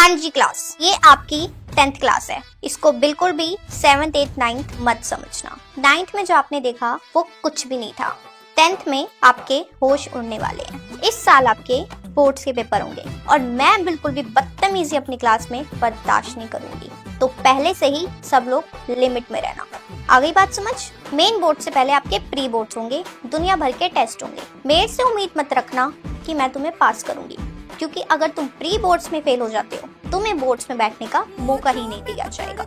हाँ जी क्लास, ये आपकी 10th क्लास है। इसको बिल्कुल भी 7th 8th 9th मत समझना। 9th में जो आपने देखा वो कुछ भी नहीं था। 10th में आपके होश उड़ने वाले हैं। इस साल आपके बोर्ड्स के पेपर होंगे और मैं बिल्कुल भी बदतमीजी अपनी क्लास में बर्दाश्त नहीं करूंगी। तो पहले से ही सब लोग लिमिट में रहना। आ गई बात समझ? मेन बोर्ड से पहले आपके प्री बोर्ड्स होंगे, दुनिया भर के टेस्ट होंगे। मेरे से उम्मीद मत रखना कि मैं तुम्हें पास करूंगी, क्योंकि अगर तुम प्री बोर्ड्स में फेल हो जाते हो तुम्हें बोर्ड्स में बैठने का मौका ही नहीं दिया जाएगा।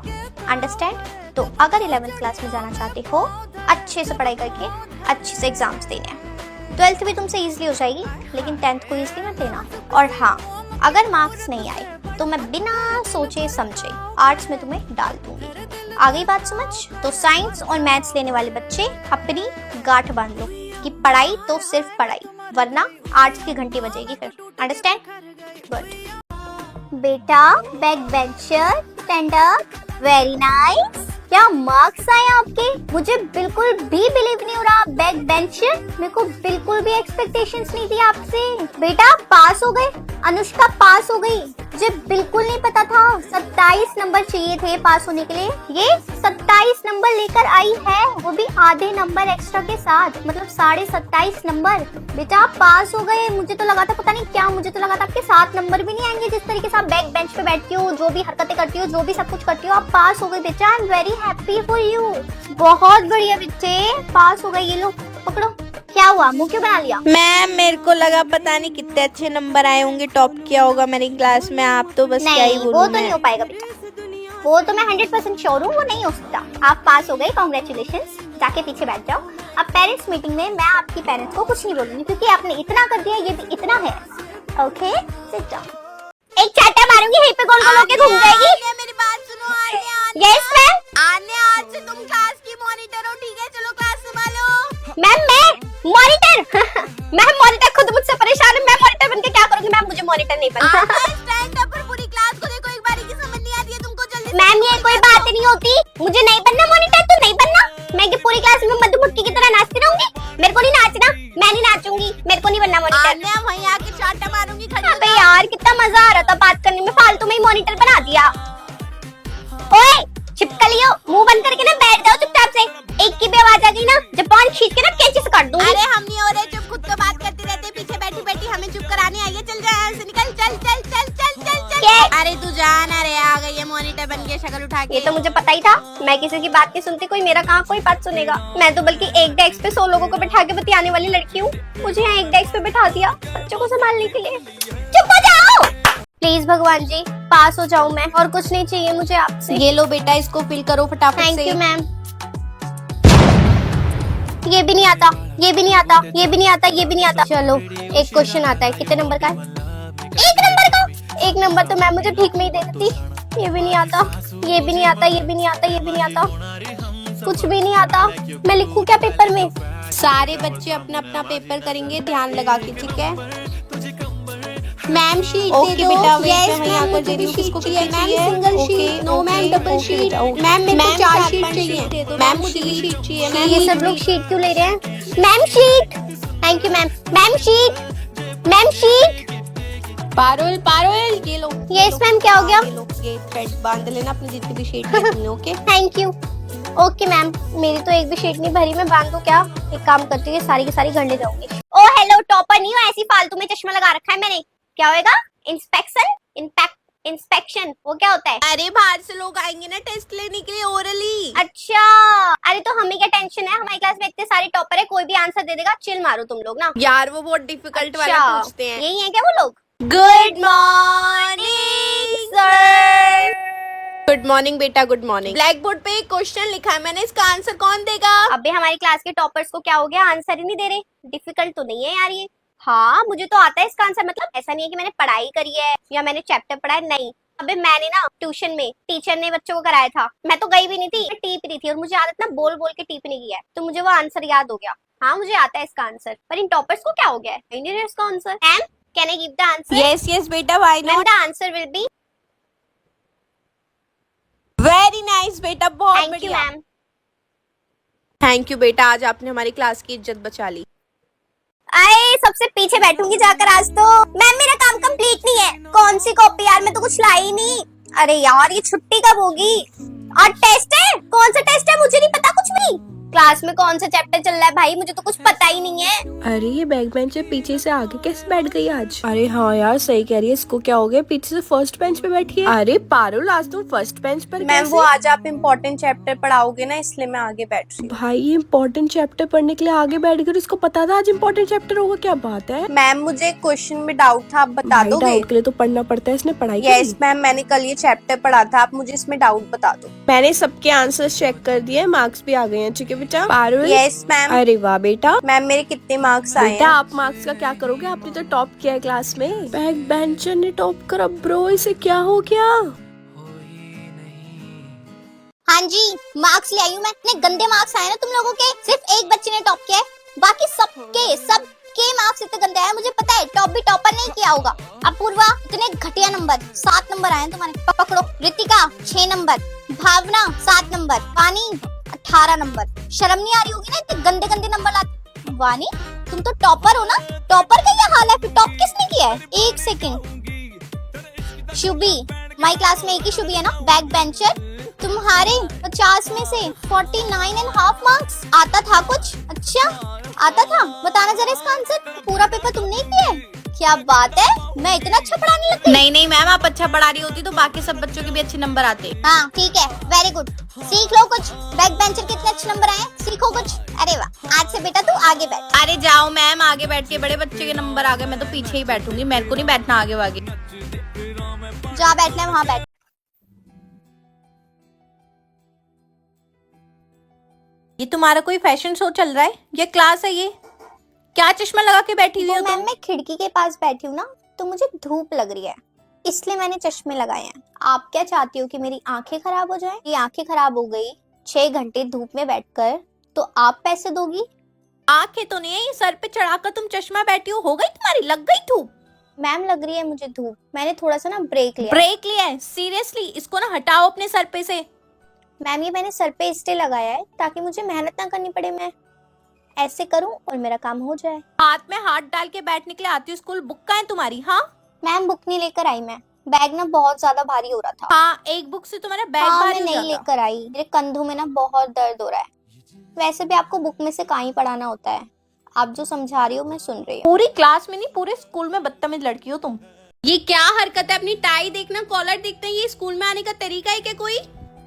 अंडरस्टैंड? तो अगर 11th क्लास में जाना चाहते हो, अच्छे से पढ़ाई करके अच्छे से एग्जाम्स देने हैं। 12th भी तुमसे इजीली हो जाएगी, लेकिन 10th को इजीली मत लेना। और हाँ, अगर मार्क्स नहीं आए तो मैं बिना सोचे समझे आर्ट्स में तुम्हें डाल दूंगी। आ गई बात समझ? तो साइंस और मैथ्स लेने वाले बच्चे अपनी गांठ बांध लो कि पढ़ाई तो सिर्फ पढ़ाई, वरना आर्ट्स की घंटी बजेगी फिर। अंडरस्टैंड? गुड। बेटा back bencher, stand up, very nice. क्या मार्क्स आए आपके? मुझे बिल्कुल भी बिलीव नहीं हो रहा। बैक बेंचर, मेरे को बिल्कुल भी एक्सपेक्टेशंस नहीं थी आपसे। बेटा पास हो गए, अनुष्का पास हो गई। मुझे बिल्कुल नहीं पता था 27 नंबर चाहिए थे पास होने के लिए। ये 27 नंबर लेकर आई है, वो भी आधे नंबर एक्स्ट्रा के साथ, मतलब 27.5 नंबर। बेटा आप पास हो गए। मुझे तो लगा था पता नहीं क्या, मुझे तो लगा था आपके 7 नंबर भी नहीं आएंगे। जिस तरीके से आप बैक बेंच पे बैठती हो, जो भी हरकतें करती हो, जो भी सब कुछ करती हो, आप पास हो गए बेटा। I am very happy for you. बहुत बढ़िया बच्चे, पास हो गए। ये लो पकड़ो। क्या हुआ, मुंह क्यों बना लिया? मैम मेरे को लगा पता नहीं कितने अच्छे नंबर आए होंगे, टॉप किया होगा मेरी क्लास में। आप तो बस क्या ही बोलूं। वो तो नहीं हो पाएगा बेटा, वो तो मैं 100% श्योर हूँ, वो नहीं हो सकता। आप पास हो गए, कॉन्ग्रेचुलेशंस। जाके पीछे बैठ जाओ। अब पेरेंट्स मीटिंग में मैं आपकी पेरेंट्स को कुछ नहीं बोलूंगी, क्योंकि आपने इतना कर दिया, ये भी इतना है। Okay sit down. एक चाटा मारूंगी, यहीं पे गोल गोल होके घूम जाएगी। मेरी बात सुनो। Yes ma'am. आज से तुम क्लास की मॉनिटर हो, ठीक है? चलो क्लास संभालो। मैम मैं मॉनिटर मैम मॉनिटर खुद मुझसे परेशान है। मैं मॉनिटर बनके क्या करूंगी? मैम मुझे मॉनिटर नहीं बनना। स्टैंड अप और पूरी क्लास को देखो, एक बारी की समझ नहीं आती है तुमको। जल्दी मैम ये कोई बात नहीं होती, मुझे नहीं बनना मॉनिटर तो नहीं बनना। मैं कि पूरी क्लास में मधुमक्खी की तरह नाचती रहूंगी? मेरे को नहीं नाचना, मैं नहीं नाचूंगी, मेरे को नहीं बनना मॉनिटर। वहीं आके चाटा मारूंगी। अबे यार कितना मजा आ रहा था बात करने में, फालतू में ही मॉनिटर बना दिया। ओए छिपकलियो, मुंह बंद करके ना बैठ जाओ चुपचाप से। एक की भी आवाज आ गई ना, जबान खींच के ना कैंची से काट दूंगी। अरे हम नहीं हो रहे चुप, खुद तो बात करते रहते, पीछे बैठी बैठी हमें चुप कराने आई है। चल जा यहाँ से, निकल। चल चल चल चल चल चल। अरे तू जान, अरे आ गई है मॉनिटर बन के शक्ल उठा के। ये तो मुझे पता ही था, मैं किसी की बात नहीं सुनती, कोई मेरा कहाँ कोई बात सुनेगा। मैं तो बल्कि एक डेस्क पे 100 लोगों को बैठा के बतियाने वाली लड़की हूँ। मुझे यहाँ एक डेस्क पे बैठा दिया बच्चों को संभालने के लिए। चुप हो जाओ प्लीज भगवान जी, पास हो जाऊं मैं, और कुछ नहीं चाहिए मुझे आपसे। ये लो बेटा, इसको फिल करो फटाफट से। Thank you ma'am. ये भी नहीं आता, ये भी नहीं आता, ये भी नहीं आता, ये भी नहीं आता। चलो एक क्वेश्चन आता है, कितने नंबर का है? 1 नंबर का। 1 नंबर तो मैम मुझे भीख में ही दे देती। ये भी नहीं आता, ये भी नहीं आता, ये भी नहीं आता, ये भी नहीं आता, कुछ भी नहीं आता। मैं लिखूं क्या पेपर में? सारे बच्चे अपना अपना पेपर करेंगे, ध्यान लगा के, ठीक है? मैम शीट ओके दे दो। बेटा, यस मैम, मुझे भी किसको कितनी चाहिए? Single sheet, no ma'am double sheet. Ma'am मेरे को 4 शीट चाहिए। मैम मुझे भी शीट चाहिए। मैम ये सब लोग शीट क्यों ले रहे हैं? Ma'am sheet. Thank you ma'am. Ma'am sheet, ma'am sheet. Parul Parul, ये लो। यस मैम, क्या हो गया? ये लो, ये थ्रेड बांध लेना अपनी जितनी भी शीट है। Okay thank you. Okay ma'am, मेरी तो एक भी शीट नहीं भरी, मैं बांध दूं क्या? एक काम करती हूँ, सारी की सारी गंढे जाऊंगी। ओ हेलो, टॉपर नहीं हूँ, ऐसी फालतू में चश्मा लगा रखा है मैंने। क्या होएगा? इंस्पेक्शन, इंस्पेक्शन, वो क्या होता है? अरे बाहर से लोग आएंगे ना टेस्ट लेने के लिए, ओरली। अच्छा, अरे तो हमें क्या टेंशन है, हमारी क्लास में इतने सारे टॉपर है, कोई भी आंसर दे देगा। चिल मारो तुम लोग ना। यार वो बहुत डिफिकल्ट वाला पूछते हैं। यही है क्या वो लोग? Good morning sir. Good morning बेटा, गुड मॉर्निंग। ब्लैक बोर्ड पे एक क्वेश्चन लिखा है मैंने, इसका आंसर कौन देगा? अबे हमारी क्लास के टॉपर्स को क्या हो गया, आंसर ही नहीं दे रहे। डिफिकल्ट तो नहीं है यार ये। हाँ मुझे तो आता है इसका आंसर, मतलब ऐसा नहीं है कि मैंने पढ़ाई करी है या मैंने चैप्टर पढ़ा है, नहीं। अबे मैंने ना ट्यूशन में टीचर ने बच्चों को कराया था, मैं तो गई भी नहीं थी, मैं टीप रही थी, और मुझे आदत ना बोल बोल के टीपने की है, तो मुझे वो आंसर याद हो गया। हाँ मुझे आता है इसका आंसर, पर इन टॉपर्स को क्या हो गया है? इंजीनियर्स का answer. Ma'am can I give the answer? Yes yes बेटा, why ma'am not. The answer will be. Very nice बेटा, बहुत थैंक यू बढ़िया। मैम। थैंक यू बेटा, आज आपने हमारी क्लास की इज्जत बचा ली। आए सबसे पीछे बैठूंगी जाकर आज तो। मैम मेरा काम कंप्लीट नहीं है। कौन सी कॉपी यार, मैं तो कुछ लाई नहीं। अरे यार ये छुट्टी कब होगी? और टेस्ट है? कौन सा टेस्ट है? मुझे नहीं पता कुछ भी। क्लास में कौन सा चैप्टर चल रहा है भाई, मुझे तो कुछ पता ही नहीं है। अरे ये बैक बेंचर पीछे से आगे कैसे बैठ गई आज? अरे हाँ यार सही कह रही है, इसको क्या हो गया, पीछे से फर्स्ट बेंच पे बैठी है। अरे पारुल आज तुम फर्स्ट बेंच पर मैम कैसे? वो आज आप इम्पोर्टेंट चैप्टर पढ़ाओगे ना, इसलिए मैं आगे बैठ रही हूँ। भाई ये इम्पोर्टेंट चैप्टर पढ़ने के लिए आगे बैठ गई और इसको पता था आज इम्पोर्टेंट चैप्टर होगा, क्या बात है? मैम मुझे एक क्वेश्चन में डाउट था, आप बता भाई दोगे? डाउट के लिए तो पढ़ना पड़ता है, इसने पढ़ाई यस की। मैम, मैंने कल ये चैप्टर पढ़ा था, आप मुझे इसमें डाउट बता दो। मैंने सबके आंसर्स चेक कर दिए, मार्क्स भी आ गए हैं, ठीक है बेटा? Parul yes ma'am. अरे वाह बेटा। मैम मेरे कितने मार्क्स आए बेटा हैं? आप मार्क्स का क्या करोगे, आपने तो टॉप किया है क्लास में। बैक बेंचर ने टॉप करा ब्रो, इसे क्या हो गया? हाँ जी मार्क्स ले आई हूँ मैं। इतने गंदे मार्क्स आए ना तुम लोगों के, सिर्फ एक बच्चे ने टॉप किया है, बाकी सबके मार्क्स इतने गंदे आए। मुझे पता है टॉप भी टॉपर नहीं किया होगा। अपूर्वा इतने घटिया नंबर, 7 नंबर आए तुम्हारे। पकड़ो। रितिका 6 नंबर, भावना 7 नंबर, वानी 18 नंबर। शर्म नहीं आ रही होगी ना इतने गंदे गंदे नंबर लाते। वानी तुम तो टॉपर हो ना, टॉपर का ये हाल है, फिर टॉप किसने किया है? एक सेकंड। शुभी, हमारी क्लास में एक ही शुभी है ना, बैक बेंचर। तुम्हारे 50 में से 49.5 मार्क्स। आता था कुछ? अच्छा आता था, बताना जरा इसका आंसर। पूरा पेपर तुमने ही किया है? क्या बात है, मैं इतना अच्छा पढ़ाने लग गई। नहीं मैम, आप अच्छा पढ़ा रही होती तो बाकी सब बच्चों के भी अच्छे नंबर आते। हाँ ठीक है, वेरी गुड। सीख लो कुछ, बैक बेंचर के इतने अच्छे नंबर आए, सीखो कुछ। अरे वाह, आज से बेटा तू आगे बैठ। अरे जाओ मैम, आगे बैठ के बड़े बच्चे के नंबर आ गए, मैं तो पीछे ही बैठूंगी, मेरे को नहीं बैठना आगे वागे। जहाँ बैठना है वहाँ बैठ। ये तुम्हारा कोई फैशन शो चल रहा है? ये क्लास है? ये क्या चश्मा लगा के बैठी हुई हो मैम तुम? मैं खिड़की के पास बैठी हूँ ना, तो मुझे धूप लग रही है, इसलिए मैंने चश्मे लगाए हैं। आप क्या चाहती हो कि मेरी आंखें खराब हो जाएं? ये आंखें खराब हो गई 6 घंटे धूप में बैठकर, तो आप पैसे दोगी? आंखें तो नहीं है, ये सर पे चढ़ाकर तुम चश्मा बैठी हो गई तुम्हारी, लग गई धूप? मैम लग रही है मुझे धूप, मैंने थोड़ा सा ना ब्रेक लिया। ब्रेक लिया है? सीरियसली इसको ना हटाओ अपने सर पे से। मैम ये मैंने सर पे इसलिए लगाया है ताकि मुझे मेहनत ना करनी पड़े, मैं ऐसे करूं और मेरा काम हो जाए। हाथ में हाथ डाल के बैठने के लिए आती हो स्कूल, बुक कहाँ है तुम्हारी? हाँ मैम बुक नहीं लेकर आई मैं, बैग ना बहुत ज्यादा भारी हो रहा था। हाँ, एक बुक से तुम्हारा बैग हाँ भारी मैं हो नहीं जाता। लेकर आई, मेरे कंधों में ना बहुत दर्द हो रहा है। वैसे भी आपको बुक में से कहाँ ही पढ़ाना होता है, आप जो समझा रही हो मैं सुन रही हूँ। पूरी क्लास में नहीं, पूरे स्कूल में बदतमीज लड़की हो तुम। ये क्या हरकत है? अपनी टाई देखना, कॉलर देखना, ये स्कूल में आने का तरीका है क्या कोई?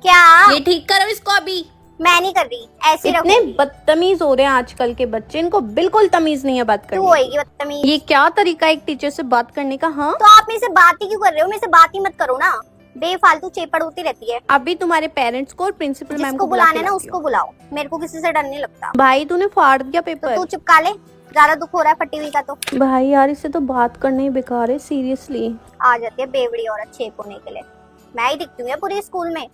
क्या? ये ठीक करो इसको अभी। मैं नहीं कर रही, ऐसे इतने रखूंगी। बदतमीज हो रहे हैं आजकल के बच्चे, इनको बिल्कुल तमीज नहीं है बात तू करने होएगी बदतमीज। ये क्या तरीका है एक टीचर से बात करने का? हाँ तो आप मेरे से बात ही क्यों कर रहे हो? मेरे से बात ही मत करो ना, बेफालतू चेपड़ होती रहती है। अभी तुम्हारे पेरेंट्स को और प्रिंसिपल मैम जिसको को बुला बुलाना के है ना लाती उसको हो। बुलाओ, मेरे को किसी से डर नहीं लगता। भाई तूने फाड़ दिया तो पेपर। तू चिपका ले, ज्यादा दुख हो रहा है फटी हुई का तो। भाई यार इससे तो बात करना ही बेकार है, सीरियसली। आ जाती है बेवड़ी औरत चेप होने के लिए, मैं ही दिखती हूँ पूरे स्कूल में।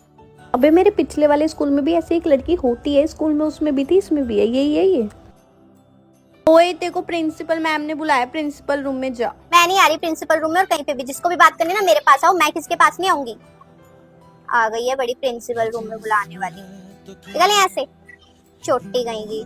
अबे मेरे पिछले वाले स्कूल में भी ऐसी एक लड़की होती है, स्कूल में उसमें भी थी, इसमें भी है, यही है ये। ओए तेरे को प्रिंसिपल मैम ने बुलाया, प्रिंसिपल रूम में जा। मैं नहीं आ रही प्रिंसिपल रूम में, और कहीं पे भी जिसको भी बात करनी ना मेरे पास आओ, मैं किसके पास नहीं आऊंगी। आ गई है बड़ी प्रिंसिपल रूम में बुलाने वाली, निकल यहाँ से, चोटी गईगी।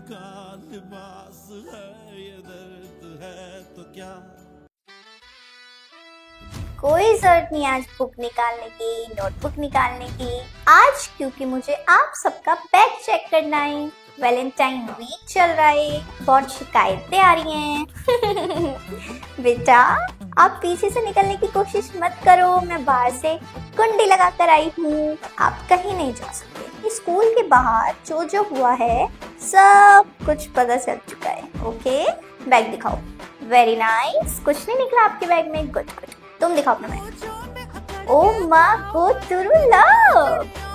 कोई जरूरत नहीं आज बुक निकालने की, नोटबुक निकालने की आज, क्योंकि मुझे आप सबका बैग चेक करना है। वैलेंटाइन वीक चल रहा है, बहुत शिकायतें आ रही हैं। बेटा आप पीछे से निकलने की कोशिश मत करो, मैं बाहर से कुंडी लगा कर आई हूँ, आप कहीं नहीं जा सकते। स्कूल के बाहर जो जो हुआ है सब कुछ पता चल चुका है। ओके बैग दिखाओ। वेरी नाइस, कुछ नहीं निकला आपके बैग में, गुड गुड। तुम दिखाओ अपना bag. Oh my god two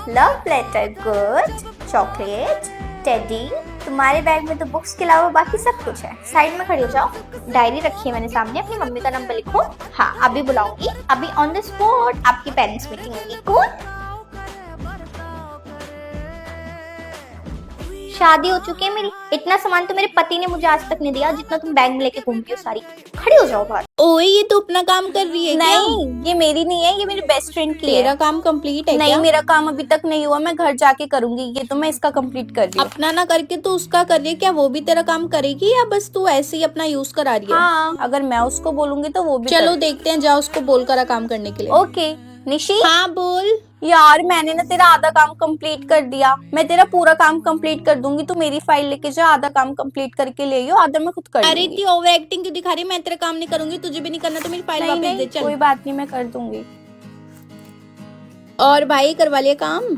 love letter, good. Chocolate, teddy, तुम्हारे बैग में तो बुक्स के अलावा बाकी सब कुछ है। साइड में खड़ी हो जाओ, डायरी रखी है मैंने सामने, अपनी मम्मी का नंबर लिखो। हाँ अभी बुलाऊंगी, अभी ऑन द स्पॉट आपकी पेरेंट्स मीटिंग होगी। कौन? शादी हो चुकी है मेरी, इतना सामान तो मेरे पति ने मुझे आज तक नहीं दिया जितना तुम बैग में लेके घूमती हो सारी। खड़ी हो जाओ बाहर। ओए ये तो अपना काम कर रही है क्या? नहीं, ये मेरी नहीं है, ये मेरी बेस्ट फ्रेंड की तेरा है। काम कंप्लीट है नहीं, क्या? मेरा काम अभी तक नहीं हुआ, मैं घर जाके करूंगी। ये तो मैं इसका कंप्लीट कर रही हूँ। अपना ना करके तो उसका कर रही है क्या? वो भी तेरा काम करेगी या बस तू ऐसे ही अपना यूज करा रही है? हाँ, अगर मैं उसको बोलूंगी तो वो भी चलो देखते हैं, जाओ उसको बोल करा काम करने के लिए। ओके। निशी, हाँ बोल। यार मैंने ना तेरा आधा काम कंप्लीट कर दिया, मैं तेरा पूरा काम कंप्लीट कर दूंगी। तू मेरी फाइल लेके जा, आधा काम कंप्लीट करके ले आइयो, आधा मैं खुद कर अरे लूंगी। इतनी ओवर एक्टिंग क्यों दिखा रही है? मैं तेरा काम नहीं करूंगी, तुझे भी नहीं करना तो मेरी फाइल नहीं वापस दे। नहीं, चल। कोई बात नहीं, मैं कर दूंगी। और भाई करवा लिया काम?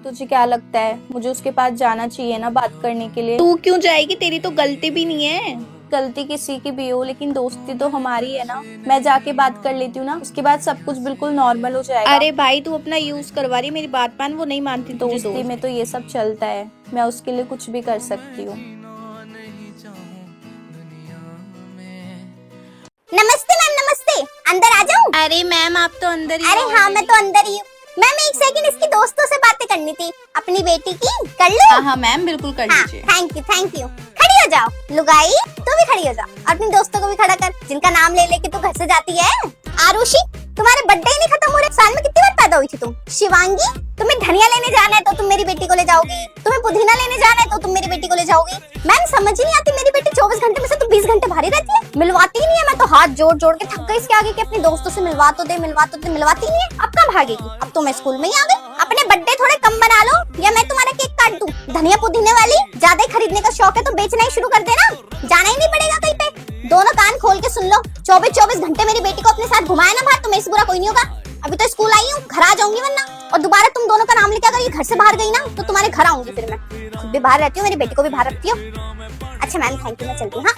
तुझे क्या लगता है, मुझे उसके पास जाना चाहिए ना बात करने के लिए? तू क्यों जाएगी? तेरी तो गलती भी नहीं है। गलती किसी की भी हो, लेकिन दोस्ती तो हमारी है ना। मैं जाके बात कर लेती हूँ ना, उसके बाद सब कुछ बिल्कुल नॉर्मल हो जाएगा। अरे भाई तू अपना यूज करवा रही है, मेरी बात मान। वो नहीं मानती तुझे दोस्ती दोस्त। में तो ये सब चलता है, मैं उसके लिए कुछ भी कर सकती हूँ। नमस्ते मैम, नमस्ते। अंदर आ जाऊं? अरे मैम आप तो अंदर ही अरे हो। हाँ, मैं तो अंदर ही हूँ। मैम एक सेकंड, इसकी दोस्तों से बातें करनी थी, अपनी बेटी की। कर लूं? हाँ हाँ मैम बिल्कुल कर हाँ, लीजिए। Thank you thank you. खड़ी हो जाओ। लुगाई तू भी खड़ी हो जा, अपनी दोस्तों को भी खड़ा कर, जिनका नाम ले लेके तू घर से जाती है। आरुषि, तुम्हारे बर्थडे ही नहीं खत्म हो रहे, साल में कितनी बार पैदा हुई थी तुम? शिवांगी, तुम्हें धनिया लेने जाना है तो तुम मेरी बेटी को ले जाओगी, तुम्हें पुदीना लेने जाना है तो तुम मेरी बेटी को ले जाओगी। मैम समझ ही नहीं आती, मेरी बेटी 24 घंटे में से तो 20 घंटे बाहर ही रहती है, मिलवाती ही नहीं है। मैं तो हाथ जोड़ जोड़ के थक गई इसके आगे कि अपनी दोस्तों से मिलवा तो दे, मिलवाती नहीं है। अब कब भागेगी? अब तो मैं स्कूल में ही आ गई। अपने बर्थडे थोड़े कम बना लो या मैं तुम्हारा केक काट दूं। धनिया पुदीने वाली ज्यादा ही खरीदने का शौक है तो बेचना ही शुरू कर देना, जाना ही नहीं पड़ेगा कहीं पे। दोनों कान खोल के सुन लो, 24 घंटे मेरी बेटी को अपने साथ घुमाया ना बाहर तो मेरे से बुरा कोई नहीं होगा। अभी तो स्कूल आई हूँ, घर आ जाऊंगी वरना। और दोबारा तुम दोनों का नाम लेकर अगर ये घर से बाहर गई ना तो तुम्हारे घर आऊंगी फिर मैं। खुद भी बाहर रहती हूँ, मेरी बेटी को भी बाहर रखती हूँ। अच्छा मैम थैंक यू, मैं चलती हूँ। हाँ।